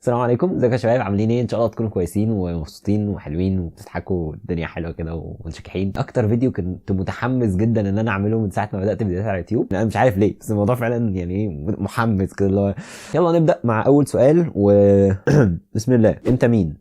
السلام عليكم، ازيكم يا شباب؟ عاملين ايه؟ ان شاء الله تكونوا كويسين ومبسوطين وحلوين وبتضحكوا، الدنيا حلوه كده ومنشكحين. اكتر فيديو كنت متحمس جدا ان انا اعمله من ساعه ما بدات فيديوهات على اليوتيوب، انا مش عارف ليه، بس الموضوع فعلا يعني ايه، محمس كده اللي هو يلا نبدا مع اول سؤال بسم الله. انت مين؟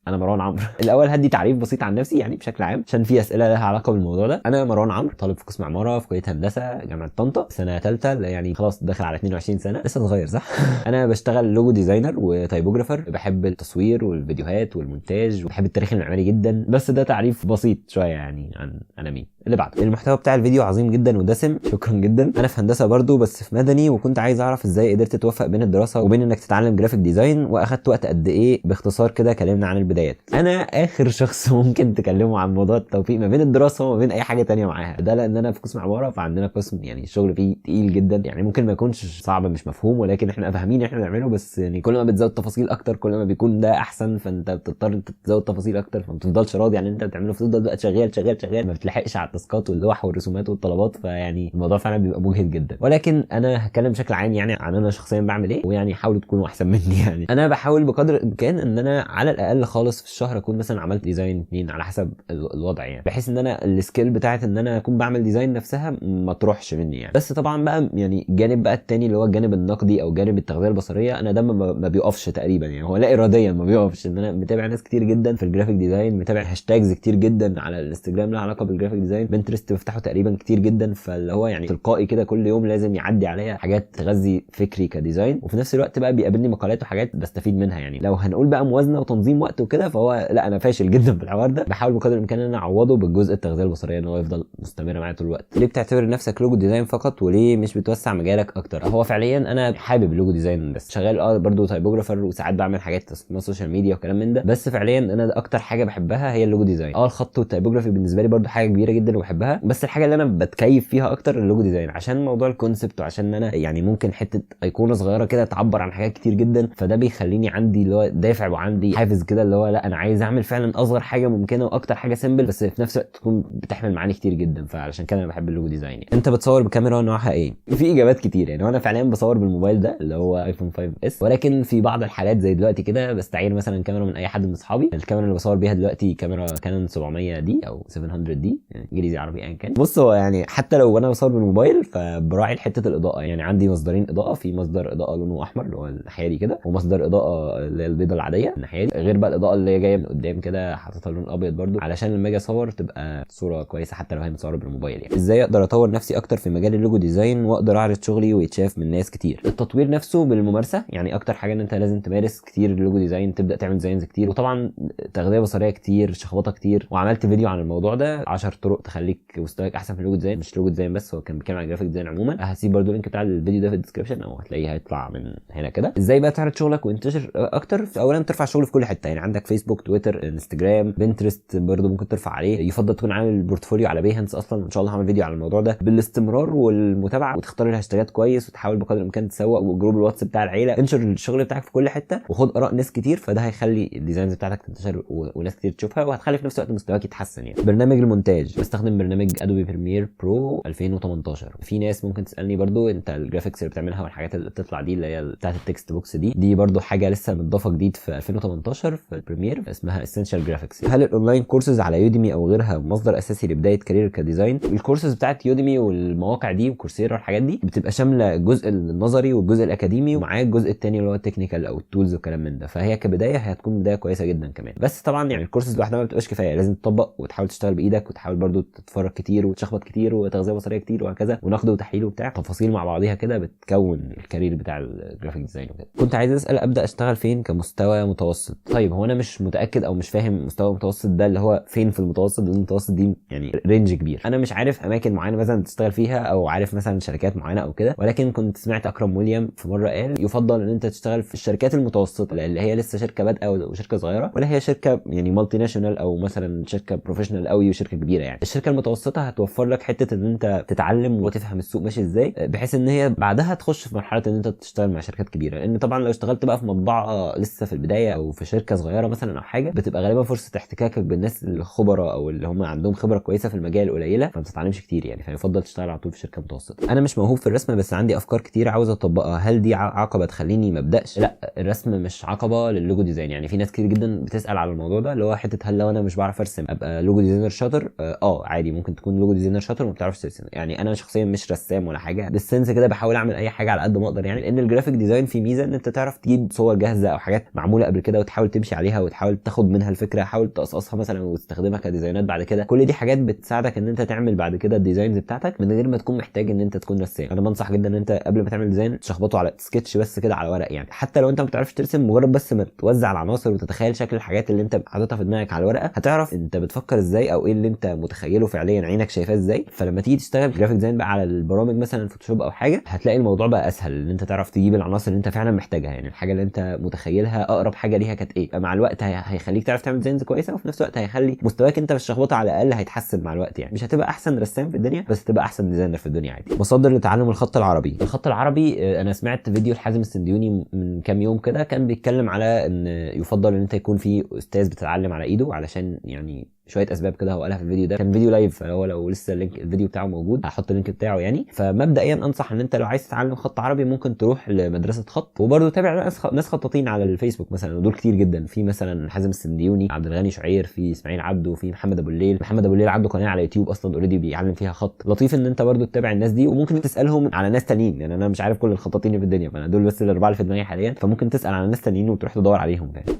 انا مروان عمرو. الاول هدي تعريف بسيط عن نفسي يعني بشكل عام عشان في اسئله لها علاقه بالموضوع ده. انا مروان عمرو، طالب في قسم عماره في كليه هندسه جامعه طنطا، سنه ثالثه، يعني خلاص داخل على 22 سنه، لسه صغير صح. انا بشتغل لوجو ديزاينر وتايبوجرافر، بحب التصوير والفيديوهات والمونتاج وبحب التاريخ المعماري جدا. بس ده تعريف بسيط شويه يعني عن انا مين. اللي بعده، المحتوى بتاع الفيديو عظيم جدا ودسم، شكرا جدا. انا في هندسه برضو بس في مدني، وكنت عايز اعرف ازاي قدرت توفق بين الدراسه وبين انك تتعلم جرافيك ديزاين، واخدت وقت قد ايه. باختصار كده كلمنا عن البدايات. انا اخر شخص ممكن تكلمه عن موضوع التوفيق ما بين الدراسه وما بين اي حاجه تانية معاها، ده لان انا في قسم عماره، فعندنا قسم يعني الشغل فيه تقيل جدا، يعني ممكن ما يكونش صعب مش مفهوم، ولكن احنا فاهمين احنا بنعمله، بس يعني كل ما بتزود تفاصيل اكتر كل ما بيكون ده احسن، فانت بتضطر تزود تفاصيل اكتر، فما بتفضلش راضي يعني انت بتعمله، فتفضل بقى شغال شغال شغال، ما بتلحقش على التاسكات واللوح والرسومات والطلبات، فيعني الموضوع فعلا بيبقى مجهد جدا. ولكن انا هتكلم بشكل عام يعني عن انا شخصيا بعمل ايه، ويعني حاولوا تكونوا احسن مني. يعني انا بحاول بقدر الامكان ان انا على الاقل خالص في الشهر اكون مثلا عملت ديزاين 2 على حسب الوضع، يعني بحيث ان انا السكيل بتاعت ان انا اكون بعمل ديزاين نفسها ما تروحش مني يعني. بس طبعا بقى يعني الجانب بقى التاني اللي هو الجانب النقدي او جانب التغذيه البصريه، انا ده ما بيقفش تقريبا، يعني هو لا اراديا ما بيقفش. ان انا متابع ناس كتير جدا في الجرافيك ديزاين، متابع هاشتاجز كتير جدا على الانستجرام لها علاقه بالجرافيك ديزاين، بنترست بفتحه تقريبا كتير جدا، فاللي هو يعني تلقائي كده كل يوم لازم يعدي عليا حاجات تغذي فكري كديزاين، وفي نفس الوقت بقى بيقابلني مقالات وحاجات بستفيد منها. يعني لو هنقول بقى موازنه وتنظيم وقت وكده، فهو لا انا فاشل جدا في الحوار ده. بحاول بقدر الامكان ان انا اعوضه بالجزء التغذيه البصريه، ان هو يفضل مستمر معايا طول الوقت. ليه بتعتبر نفسك لوجو ديزاين فقط، وليه مش بتوسع مجالك اكتر؟ هو فعليا انا حابب اللوجو ديزاين، بس شغال برضو تايبوجرافر، وساعات بعمل حاجات اسمها سوشيال ميديا وكلام من ده، بس فعليا انا اكتر حاجه بحبها هي اللوجو ديزاين. الخط والتايبوجرافي بالنسبه لي برضو حاجه كبيره جدا وبحبها، بس الحاجه اللي انا بتكيف فيها اكتر اللوجو ديزاين، عشان موضوع الكونسبت، وعشان انا يعني ممكن حته ايقونه صغيره كده تعبر عن حاجات كتير جدا، فده بيخليني عندي اللي هو دافع وعندي حافز كده، اللي هو لا انا عايز اعمل فعلا اصغر حاجه ممكنه واكتر حاجه سيمبل، بس في نفس الوقت تكون بتحمل معاني كتير جدا. فعلشان كده انا بحب اللوجو ديزاين. يعني انت بتصور بكاميرا نوعها ايه؟ في اجابات كتير يعني، وانا فعليا بصور بالموبايل ده اللي هو ايفون 5 اس، ولكن في بعض الحالات زي دلوقتي كده بستعير مثلا كاميرا من اي حد من اصحابي. الكاميرا اللي بصور بيها دلوقتي كاميرا كانون 700 دي او 700 دي، يعني انجليزي عربي ايا كان. بص هو يعني حتى لو انا بصور بالموبايل فبراعي حته الاضاءه، يعني عندي مصدرين اضاءه، في مصدر اضاءه لونه احمر اللي هو الناحيه دي كده، ومصدر اضاءه اللي هي البيضه العاديه الناحيه دي، غير بقى الاضاءه اللي هي جايه من قدام كده حاططها لون ابيض برده، علشان لما اجي اصور تبقى صوره كويسه حتى لو هي متصوره بالموبايل. يعني ازاي اقدر اطور نفسي اكتر في مجال اللوجو ديزاين واقدر اعرض شغلي ويتشاف من ناس كتير؟ التطوير نفسه بالممارسه، يعني اكتر حاجه ان انت لازم تمارس كتير اللوجو ديزاين، تبدا تعمل ديزاينز كتير، وطبعا تغذيه بصريه كتير، شخبطه كتير. وعملت فيديو عن الموضوع ده 10 طرق تخليك مستواك احسن في اللوجو ديزاين، مش لوجو ديزاين بس، هو كان بيتكلم عن جرافيك ديزاين عموما. هسيب برده اللينك بتاع الفيديو ده في الديسكربشن، او هتلاقيه هيطلع من هنا كده. ازاي بقى تعرض شغلك وينتشر اكتر؟ اولا ترفع شغل في كل حته، يعني عندك فيسبوك، تويتر، انستجرام، بنترست برده ممكن ترفع عليه. يفضل تكون عامل بورتفوليو على بيهانس اصلا، ان شاء الله هعمل فيديو على الموضوع ده. بالاستمرار والمتابعه، وتختار الهاشتاجات كويس، وتحاول بقدر الامكان تسوق، وجروب الواتس بتاع العيله، انشر الشغل بتاعك في كل حته، وخد اراء ناس كتير، فده هيخلي الديزاينز بتاعتك تنتشر وناس كتير تشوفها، وهتخلي في نفس الوقت مستواك يتحسن. يعني برنامج المونتاج، بستخدم برنامج ادوبي بريمير برو 2018. في ناس ممكن تسالني برضو انت الجرافيكس اللي بتعملها والحاجات اللي بتطلع دي اللي هي بتاعت التكست بوكس دي برضو حاجه لسه متضافه جديد في 2018 في البريمير، اسمها اسينشال جرافيكس. هل الاونلاين كورسز على يوديمي او غيرها مصدر اساسي لبدايه كارير كديزاين؟ الكورسز بتاعت يوديمي والمواقع دي وكورسيرا والحاجات دي بتبقى شامله الجزء النظري والجزء الاكاديمي، ومعاه الجزء الثاني اللي هو التكنيكال او التولز والكلام من ده، فهي كبدايه هتكون بدايه كويسه جدا كمان. بس طبعا يعني الكورسز لوحدها ما بتبقاش كفايه، لازم تطبق وتحاول تشتغل بايدك، وتحاول برضو تتفرج كتير وتشخبط كتير وتغذيه بصريه كتير وهكذا، ونقد وتحليل وبتاع تفاصيل مع بعضيها كده بتكون الكارير بتاع الجرافيك ديزاين وكده. كنت عايز اسال ابدا اشتغل فين كمستوى متوسط؟ طيب هو انا مش متاكد او مش فاهم مستوى متوسط ده اللي هو فين في المتوسط، لان المتوسط دي يعني رينج كبير، انا مش عارف اماكن معينه مثلا تشتغل فيها، او عارف مثلا شركات معينه او كده، ولكن كنت سمعت اكرم ويليام في مره قال يفضل ان انت تشتغل في الشركات المتوسطه، اللي هي لسه شركه بادئه وشركه صغيره، ولا هي شركه يعني مالتي ناشونال، او مثلا شركه بروفيشنال قوي وشركه كبيره. يعني الشركه المتوسطه هتوفر لك حته ان انت تتعلم وتفهم السوق ماشي ازاي، بحيث ان هي بعدها تخش في مرحله ان انت تشتغل مع شركات كبيره. لان طبعا لو اشتغلت بقى في مطبعه لسه في البدايه، او في شركه صغيره صغيره مثلا او حاجه، بتبقى غالبا فرصه احتكاكك بالناس الخبراء او اللي هم عندهم خبره كويسه في المجال قليله، فما بتتعلمش كتير يعني، فيفضل تشتغل على طول في شركه متوسطه. انا مش موهوب في الرسم بس عندي افكار كتير عاوز اطبقها، هل دي عقبه تخليني ما ابداش؟ لا، الرسم مش عقبه للوجو ديزاين. يعني في ناس كتير جدا بتسال على الموضوع ده، اللي هو حته هل لو انا مش بعرف ارسم ابقى لوجو ديزاينر شاطر؟ عادي، ممكن تكون لوجو ديزاينر شاطر وما بتعرفش ترسم. يعني انا شخصيا مش رسام ولا حاجه، بالسنس كده بحاول اعمل اي حاجه على قد ما اقدر يعني، لان الجرافيك ديزاين فيه ميزه ان انت تعرف تجيب صور جاهزه او حاجات معموله قبل كده وتحاول تمشي عليها وتحاول تاخد منها الفكره، حاول تقصقصها مثلا وتستخدمها كديزاينات بعد كده. كل دي حاجات بتساعدك ان انت تعمل بعد كده الديزاينز بتاعتك من غير ما تكون محتاج ان انت تكون رسام. انا بنصح جدا ان انت قبل ما تعمل ديزاين تشخبطه على سكتش بس كده على ورق يعني، حتى لو انت ما بتعرفش ترسم، مجرد بس ما توزع العناصر وتتخيل شكل الحاجات اللي انت حاططها في دماغك على الورقه، هتعرف انت بتفكر ازاي او ايه اللي انت متخيله فعليا عينك شايفاه ازاي. فلما تيجي تشتغل جرافيك ديزاين بقى على البرامج مثلا فوتوشوب او حاجه، هتلاقي الموضوع بقى اسهل ان انت تعرف تجيب العناصر اللي انت فعلا محتاجها، يعني الحاجه اللي انت متخيلها اقرب حاجه ليها كانت ايه. مع الوقت هيخليك تعرف تعمل ديزاينز كويسه، وفي نفس الوقت هيخلي مستواك انت في الشخبطه على الاقل هيتحسن مع الوقت يعني. مش هتبقى احسن رسام في الدنيا بس تبقى احسن ديزاينر في الدنيا عادي. مصادر لتعلم الخط العربي. الخط العربي انا سمعت فيديو لحازم السنديوني من كام يوم كده، كان بيتكلم على ان يفضل ان انت يكون في استاذ بتتعلم على ايده، علشان يعني شويه اسباب كده هو قالها في الفيديو ده، كان فيديو لايف، فهو لو لسه اللينك الفيديو بتاعه موجود هحط اللينك بتاعه يعني. فمبدئيا انصح ان انت لو عايز تتعلم خط عربي ممكن تروح لمدرسه خط، وبرده تابع ناس خطاطين على الفيسبوك مثلا، ودول كتير جدا، في مثلا حازم السنديوني، عبد الغني شعير، في اسماعيل عبده، في محمد ابو الليل. محمد ابو الليل عنده قناه على يوتيوب اصلا اوريدي بيعلم فيها خط. لطيف ان انت برده تتابع الناس دي، وممكن تسالهم على ناس تانيين، يعني انا مش عارف كل الخطاطين في الدنيا، فانا دول بس الاربعه اللي في دماغي حاليا، فممكن تسال على ناس تانيين وتروح تدور عليهم يعني.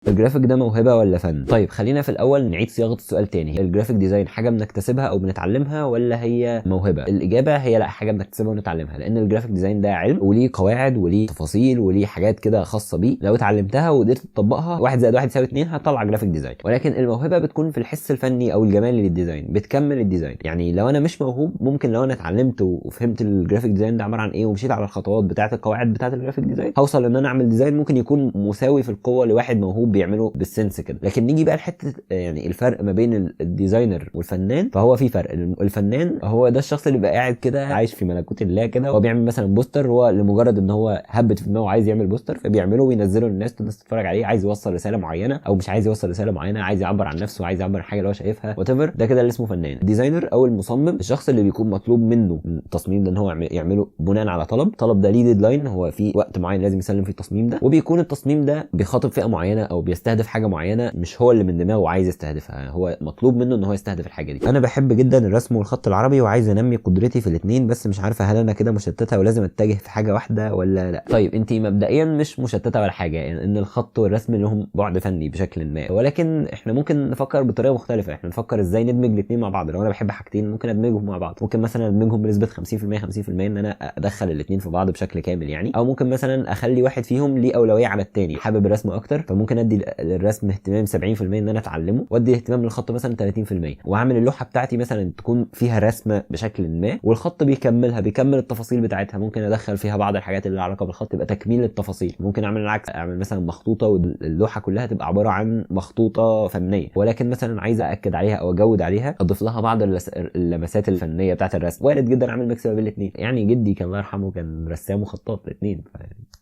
الجرافيك ده موهبه ولا فن؟ طيب خلينا في الاول نعيد صياغه السؤال تاني. الجرافيك ديزاين حاجه بنكتسبها او بنتعلمها ولا هي موهبه؟ الاجابه هي لا، حاجه بنكتسبها ونتعلمها، لان الجرافيك ديزاين ده علم وليه قواعد وليه تفاصيل وليه حاجات كده خاصه بيه، لو اتعلمتها وقدرت تطبقها 1 زائد 1 يساوي 2 هتطلع جرافيك ديزاين. ولكن الموهبه بتكون في الحس الفني او الجمالي للديزاين، بتكمل الديزاين. يعني لو انا مش موهوب، ممكن لو انا اتعلمت وفهمت الجرافيك ديزاين ده عباره عن ايه ومشيت على الخطوات بتاعه القواعد بتاعه الجرافيك ديزاين، هوصل ان انا اعمل ديزاين ممكن يكون مساوي في القوه لواحد موهوب بيعمله بالسنس كده. لكن نيجي بقى لحته يعني الفرق ما بين الديزاينر والفنان، فهو في فرق. الفنان هو ده الشخص اللي بقى قاعد كده عايش في ملكوت الله كده، هو بيعمل مثلا بوستر، هو لمجرد ان هو هبت في دماغه عايز يعمل بوستر فبيعمله وينزله للناس تتفرج عليه، عايز يوصل رساله معينه او مش عايز يوصل رساله معينه، عايز يعبر عن نفسه، عايز يعبر عن حاجه اللي هو شايفها وات ايفر، ده كده اللي اسمه فنان. الديزاينر او المصمم الشخص اللي بيكون مطلوب منه التصميم ده ان هو يعمله بناء على طلب ده ليه ديدلاين، هو في وقت معين لازم يسلم فيه التصميم ده، وبيكون التصميم ده بيخاطب فئه معينه او بيستهدف حاجه معينه، مش هو اللي من دماغه عايز يستهدفها، هو مطلوب منه ان هو يستهدف الحاجه دي. انا بحب جدا الرسم والخط العربي وعايز انمي قدرتي في الاثنين، بس مش عارفه هل انا كده مشتته ولازم اتجه في حاجه واحده ولا لا. طيب انت مبدئيا مش مشتته ولا حاجه، يعني ان الخط والرسم لهم بعد فني بشكل ما، ولكن احنا ممكن نفكر بطريقه مختلفه. احنا نفكر ازاي ندمج الاثنين مع بعض. لو انا بحب حاجتين ممكن ادمجهم مع بعض، ممكن مثلا ادمجهم بنسبه 50% 50% ان انا ادخل الاثنين في بعض بشكل كامل يعني، او ممكن مثلا اخلي واحد فيهم ليه اولويه على الثاني. حابب الرسم اكتر فممكن ادي الرسم اهتمام 70% ان انا اتعلمه، وادي اهتمام للخط مثلا 30%، واعمل اللوحه بتاعتي مثلا تكون فيها رسمه بشكل ما والخط بيكمل التفاصيل بتاعتها. ممكن ادخل فيها بعض الحاجات اللي لها علاقه بالخط تبقى تكميل التفاصيل. ممكن اعمل العكس، اعمل مثلا مخطوطه واللوحه كلها تبقى عباره عن مخطوطه فنيه، ولكن مثلا عايز ااكد عليها او اجود عليها اضيف لها بعض اللمسات الفنيه بتاعه الرسم. وارد جدا اعمل ميكس ما بين الاثنين يعني. جدي كان الله يرحمه كان رسام وخطاط الاثنين،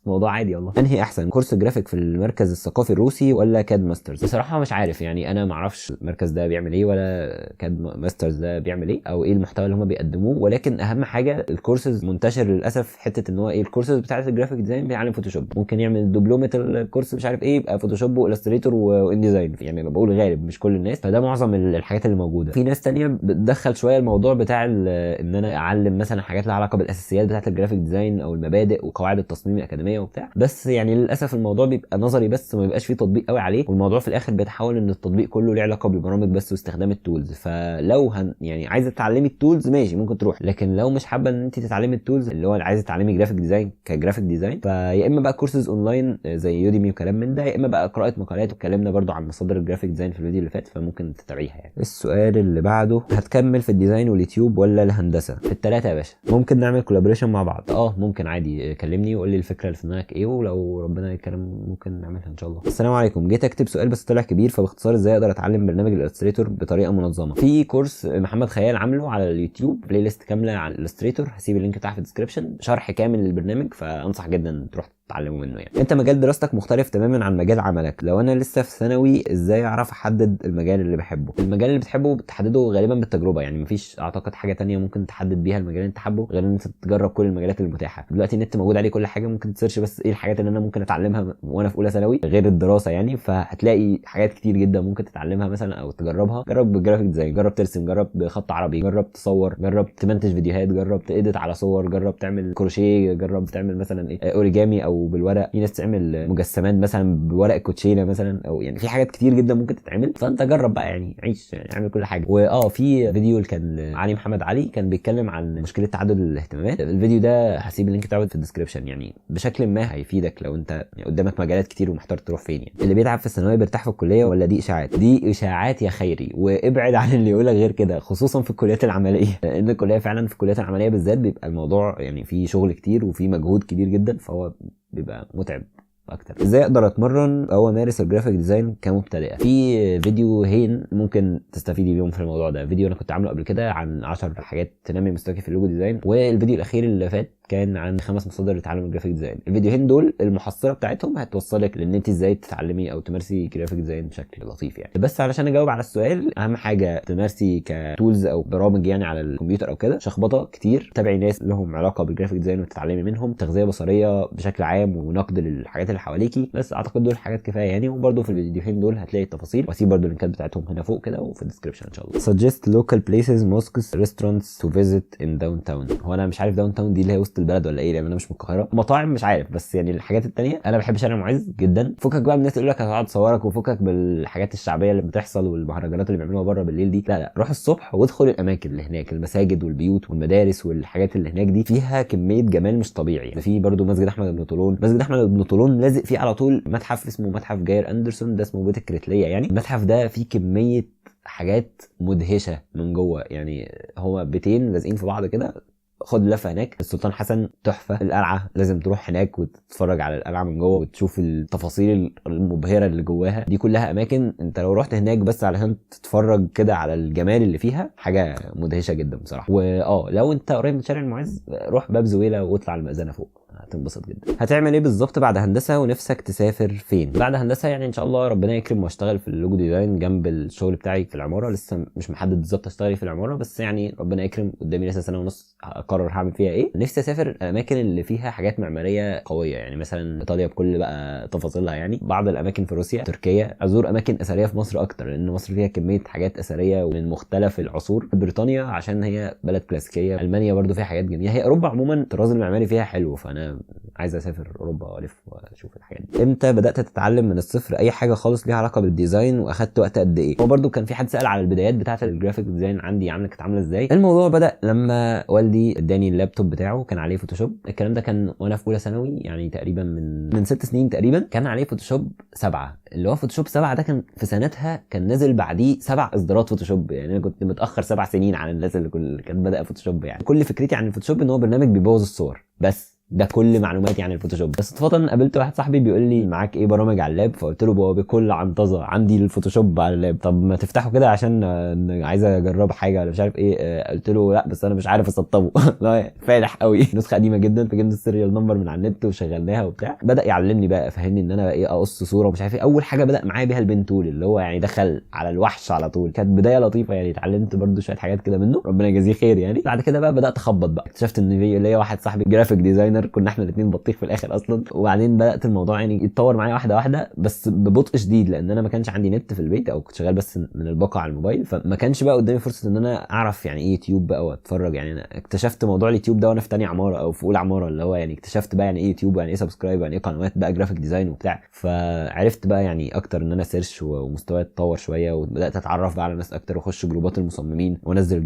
موضوع عادي والله. انهي احسن، كورس جرافيك في المركز الثقافي الروسي ولا كاد ماسترز؟ بصراحه مش عارف يعني، انا ما اعرفش المركز ده بيعمل ايه ولا كاد ماسترز ده بيعمل ايه او ايه المحتوى اللي هم بيقدموه، ولكن اهم حاجه الكورسز منتشر للاسف حته ان هو ايه الكورسز بتاعه الجرافيك ديزاين بيعلم فوتوشوب، ممكن يعمل دبلومه الكورس مش عارف ايه يبقى فوتوشوب والستريتور وان ديزاين يعني، بقول غالب مش كل الناس، فده معظم الحاجات اللي موجوده. في ناس تانية بتدخل شويه الموضوع بتاع ان انا اعلم مثلا حاجات لها علاقه بالاساسيات بتاعه الجرافيك ديزاين او المبادئ وقواعد التصميم الاكاديميه وبتاع، بس يعني للاسف الموضوع بيبقى نظري بس ما بيبقاش فيه تطبيق قوي عليه، والموضوع في الاخر بيتحول ان التطبيق كله له علاقه بالبرامج بس واستخدام التولز. فلو يعني عايزه تتعلمي التولز ماشي ممكن تروح، لكن لو مش حابه ان انت تتعلمي التولز اللي هو عايزه تتعلمي جرافيك ديزاين كجرافيك ديزاين، فيا اما بقى كورسز اونلاين زي يوديمي وكلام من ده، يا اما بقى قراءه مقالات، واتكلمنا برده عن مصادر الجرافيك ديزاين في الفيديو اللي فات فممكن تتابعيها يعني. السؤال اللي بعده، هتكمل في الديزاين واليوتيوب ولا الهندسه؟ في الثلاثه يا باشا. ممكن نعمل كولابوريشن مع بعض، ممكن عادي، كلمني وقول لي الفكره اللي في دماغك ايه، ولو ربنا يكرم ممكن نعملها ان شاء الله. السلام عليكم، جيت اكتب سؤال بس طلع كبير، فباختصار ازاي اقدر اتعلم برنامج الالستريتور بطريقه منظمه؟ في كورس محمد خيال عامله على اليوتيوب، بلاي ليست كامله على الالستريتور، هسيب اللينك تحت في الديسكربشن، شرح كامل للبرنامج، فانصح جدا تروح تتعلموا منه يعني. انت مجال دراستك مختلف تماما عن مجال عملك. لو انا لسه في ثانوي ازاي اعرف احدد المجال اللي بحبه؟ المجال اللي بتحبه بتحدده غالبا بالتجربه، يعني مفيش اعتقد حاجه تانية ممكن تحدد بيها المجال اللي انت حابه غير ان انت تجرب كل المجالات المتاحه. دلوقتي النت موجود عليه كل حاجه، ممكن تسيرش بس ايه الحاجات اللي انا ممكن اتعلمها وانا في اولى ثانوي غير الدراسه يعني، فهتلاقي حاجات كتير جدا ممكن تتعلمها مثلا او تجربها. جرب جرافيك ديزاين، جرب ترسم، جرب خط عربي، جرب تصور، جرب تمنتج فيديوهات، جرب تedit على صور، جرب تعمل كروشيه، جرب تعمل مثلا ايه اوريجامي او بالورق، في ناس تعمل مجسمات مثلا بورق الكوتشينه مثلا، او يعني في حاجات كتير جدا ممكن تتعمل. فانت جرب بقى يعني، عيش يعني، اعمل كل حاجه. في فيديو كان علي محمد علي كان بيتكلم عن مشكله تعدد الاهتمامات. الفيديو ده هسيب اللينك بتاعه في الديسكربشن، يعني بشكل ما هيفيدك لو انت يعني قدامك مجالات كتير ومحتار تروح فين. يعني اللي بيتعب في الثانويه بيرتاح في الكليه، ولا دي اشاعات؟ دي اشاعات يا خيري، وابعد عن اللي يقولك غير كده، خصوصا في الكليات العمليه لان الكليه فعلا في الكليات العمليه بالذات بيبقى الموضوع يعني فيه شغل كتير وفيه مجهود كبير جدا، فهو بيبقى متعب اكتر. ازاي اقدر اتمرن او امارس الجرافيك ديزاين كمبتدئه؟ في فيديوهين ممكن تستفيدي بيهم في الموضوع ده. فيديو انا كنت عامله قبل كده عن 10 حاجات تنمي مستواك في اللوجو ديزاين، والفيديو الاخير اللي فات كان عن 5 مصادر لتعلم الجرافيك ديزاين. الفيديوهين دول المحصله بتاعتهم هتوصلك لان انت ازاي تتعلمي او تمارسي جرافيك ديزاين بشكل لطيف يعني. بس علشان اجاوب على السؤال، اهم حاجه تمارسي كتولز او برامج يعني على الكمبيوتر او كده شخبطه كتير، تابعي ناس لهم علاقه بالجرافيك ديزاين وتتعلمي منهم، تغذيه بصريه بشكل عام ونقد للحاجات اللي حواليكي. بس اعتقد دول حاجات كفايه يعني. وبرده في الفيديوهين دول هتلاقي التفاصيل، واسيب برده اللينكات بتاعتهم هنا فوق كده وفي الديسكربشن ان شاء الله. suggest local places mosques restaurants to visit in downtown. هو انا مش عارف داون تاون دي اللي هي وسط البلد ولا ايه، لان انا مش من القاهره. مطاعم مش عارف، بس يعني الحاجات التانية انا بحب شارع المعز جدا. فكك بقى من الناس اللي يقول لك هتقعد تصورك، وفكك بالحاجات الشعبيه اللي بتحصل والمهرجانات اللي بيعملوها بره بالليل دي. لا روح الصبح وادخل الاماكن اللي هناك، المساجد والبيوت والمدارس والحاجات اللي هناك دي فيها كميه جمال مش طبيعي يعني. في برده مسجد احمد بن طولون. مسجد احمد بن طولون لازق فيه على طول متحف اسمه متحف جاير اندرسون، ده اسمه بيت الكريتليه يعني. المتحف ده فيه كميه حاجات مدهشه من جوه يعني. هو بيتين لازقين في بعض كده. خد لفه هناك. السلطان حسن تحفه. القلعه لازم تروح هناك وتتفرج على القلعه من جوه وتشوف التفاصيل المبهره اللي جواها. دي كلها اماكن انت لو رحت هناك بس علشان تتفرج كده على الجمال اللي فيها، حاجه مدهشه جدا بصراحه. لو انت قريب من شارع المعز، روح باب زويله واطلع المأذنه فوق، هتنبسط جدا. هتعمل ايه بالظبط بعد هندسه ونفسك تسافر فين؟ بعد هندسه يعني ان شاء الله ربنا يكرم واشتغل في اللوجو ديزاين جنب الشغل بتاعي في العماره. لسه مش محدد بالظبط اشتغل في العماره، بس يعني ربنا يكرم. قدامي لسه سنه ونص اقرر هعمل فيها ايه. نفسي اسافر الاماكن اللي فيها حاجات معماريه قويه، يعني مثلا ايطاليا بكل بقى تفاصيلها يعني، بعض الاماكن في روسيا، تركيا. ازور اماكن اثريه في مصر اكتر، لان مصر فيها كميه حاجات اثريه من مختلف العصور. بريطانيا عشان هي بلد كلاسيكيه. المانيا برضو فيها حاجات جميله. هي اوروبا عموما الطراز المعماري فيها حلو، فانا عايز اسافر اوروبا والف واشوف الحاجات دي. امتى بدات تتعلم من الصفر اي حاجه خالص ليها علاقه بالديزاين، واخدت وقت قد ايه؟ هو برضو كان في حد سال على البدايات بتاعه الجرافيك ديزاين عندي كانت عامله ازاي. الموضوع بدا لما والدي اداني اللابتوب بتاعه كان عليه فوتوشوب. الكلام ده كان وانا في اولى ثانوي، يعني تقريبا من 6 سنين تقريبا. كان عليه فوتوشوب 7، اللي هو فوتوشوب 7 ده كان في سنتها كان نازل بعديه 7 اصدارات فوتوشوب. يعني انا كنت متاخر 7 سنين عن الناس اللي كانت بدأ فوتوشوب. يعني كل فكرتي عن الفوتوشوب ان هو برنامج بيبوظ الصور بس. ده كل معلوماتي عن الفوتوشوب. بس صدفه قابلت واحد صاحبي بيقول لي معاك ايه برامج على اللاب؟ فقلت له هو بكل عنطزه عندي الفوتوشوب على اللاب. طب ما تفتحه كده عشان عايز اجرب حاجه ولا مش عارف ايه. قلت له لا بس انا مش عارف اسطبه. لا فالح قوي. نسخه قديمه جدا. فجبنا السيريال نمبر من على النت وشغلناها وبتاع. بدا يعلمني بقى، فهمني ان انا ايه اقص صوره ومش عارف ايه. اول حاجه بدا معايا بيها البين تول، اللي هو يعني دخل على الوحش على طول. كانت بدايه لطيفه يعني. اتعلمت برده شويه حاجات كده منه، ربنا يجازيه خير يعني. بعد كده بقى بدات اخبط بقى. اكتشفت ان في ليا واحد صاحبي جرافيك ديزاينر، كنا احنا الاثنين بطيخ في الاخر اصلا. وبعدين بدات الموضوع يعني يتطور معايا واحده واحده، بس ببطء شديد، لان انا ما كانش عندي نت في البيت، او كنت شغال بس من الباقه على الموبايل. فما كانش بقى قدامي فرصه ان انا اعرف يعني ايه يوتيوب بقى واتفرج. يعني انا اكتشفت موضوع اليوتيوب ده وانا في تانية عماره او في اولى عماره، اللي هو يعني اكتشفت بقى يعني ايه يوتيوب، يعني ايه سبسكرايب، يعني ايه قنوات بقى جرافيك ديزاين وبتاع. فعرفت بقى يعني اكتر ان انا سيرش ومستواي اتطور شويه، وبدات اتعرف بقى على ناس اكتر واخش جروبات المصممين وانزل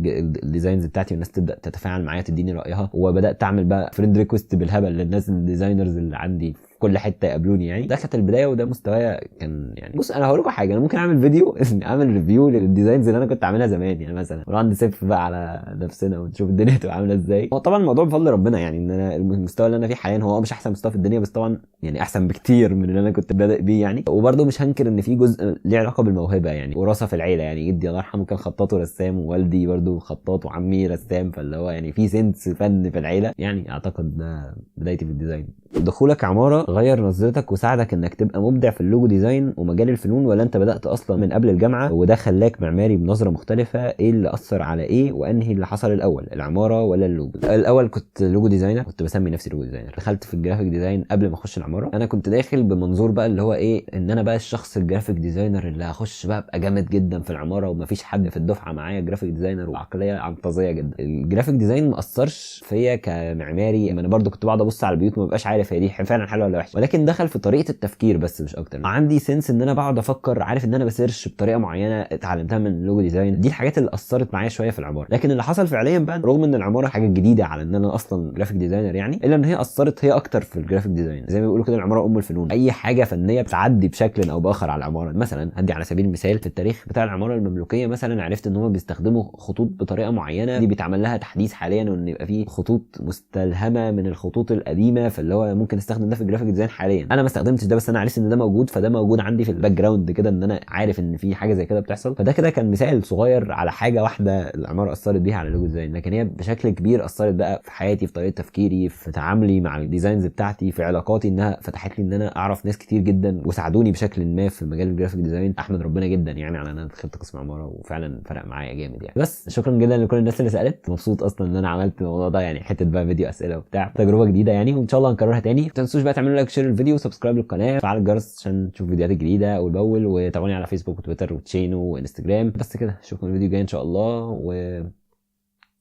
الديزاينز بتاعتي، والناس تبدا تتفاعل معايا تديني رايها. وبدات اعمل بقى فريند ريكوست بالهبل للناس الديزاينرز اللي عندي في كل حته يقابلوني يعني. ده كانت البدايه وده مستوايا كان يعني. بص انا هقول لكم حاجه، انا ممكن اعمل فيديو اعمل ريفيو للديزاينز اللي انا كنت عاملها زمان. يعني مثلا لو عندي سيف بقى على نفسنا ونشوف الدنيا هتبقى عامله ازاي. هو طبعا الموضوع بفضل ربنا يعني، ان انا المستوى اللي انا فيه حاليا هو مش احسن مستوى في الدنيا، بس طبعا يعني احسن بكتير من اللي انا كنت بادئ بيه يعني. وبرده مش هنكر ان في جزء ليه علاقه بالموهبه يعني، وراثه في العيله يعني. جدي الله يرحمه كان خطاط ورسام، ووالدي برده خطاط، وعمي رسام، فاللي هو يعني في سنس فن في العيله يعني. اعتقد ده بدايتي في الديزاين. دخولك عماره غير نظرتك وساعدك انك تبقى مبدع في اللوجو ديزاين ومجال الفنون، ولا انت بدات اصلا من قبل الجامعه وده خلاك معماري بنظره مختلفه؟ ايه اللي اثر على ايه، وانهي اللي حصل الاول، العماره ولا اللوجو؟ الاول كنت لوجو ديزاينر، كنت بسمي نفسي لوجو ديزاينر. دخلت في الجرافيك ديزاين قبل ما اخش العماره. انا كنت داخل بمنظور بقى اللي هو ايه، ان انا بقى الشخص الجرافيك ديزاينر اللي هخش بقى ابقى جامد جدا في العماره ومفيش حد في الدفعه معايا جرافيك ديزاينر، وعقليه عنطزيه جدا. الجرافيك ديزاين ما اثرش فيا كمعماري، انا برضو كنت بقعد ابص على البيوت وما ببقاش عارف هي دي فعلا حلوه ولا وحشه، ولكن دخل في طريقه التفكير بس مش اكتر. عندي سنس ان انا بقعد افكر، عارف ان انا بسيرش بطريقه معينه اتعلمتها من اللوجو ديزاين. دي الحاجات اللي اثرت معايا شويه في العماره. لكن اللي حصل فعليا بقى، رغم ان العماره حاجه جديده على ان انا اصلا جرافيك ديزاينر يعني، الا ان هي اثرت هي اكتر في الجرافيك ديزاين. زي ما بيقولوا كده العماره ام الفنون، اي حاجه فنيه بتعدي بشكل او باخر على العماره. مثلا هدي على سبيل المثال في التاريخ بتاع العماره المملوكيه، مثلا عرفت ان هم بيستخدموا خطوط بطريقه معينه، دي بيتعمل لها تحديث حاليا، وان يبقى في خطوط مستلهمه من الخطوط القديمه، فاللي هو ممكن استخدم ده في الجرافيك ديزاين حاليا. انا ما استخدمتش ده، بس انا عرفت ان ده موجود، فده موجود عندي في الباك جراوند كده، ان انا عارف ان في حاجه زي كده بتحصل. فده كده كان مثال صغير على حاجه واحده العماره اثرت بيها على اللوجو ديزاين، لكن هي بشكل كبير اثرت بقى في حياتي، في طريقه تفكيري، في تعاملي مع الديزاينز بتاعتي، في علاقاتي، انها فتحت لي ان انا اعرف ناس كتير جدا وساعدوني بشكل ما في مجال الجرافيك ديزاين. احمد ربنا جدا يعني على ان انا دخلت قسم عماره، وفعلا فرق معايا جامد يعني. بس شكرا جدا لكل الناس اللي سالت، مبسوط اصلا ان انا عملت الموضوع ده يعني، حته بقى فيديو اسئله وبتاع، تجربه جديده يعني، وان شاء الله هنكررها تاني. ما تنسوش بقى تعملوا لايك شير الفيديو وسبسكرايب للقناه وفعل الجرس عشان تشوفوا فيديوهات جديده اول باول، وتابعوني على فيسبوك وتويتر وتشينو وانستجرام. بس كده اشوفكم الفيديو الجاي ان شاء الله،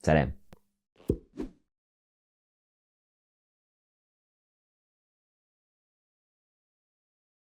وسلام.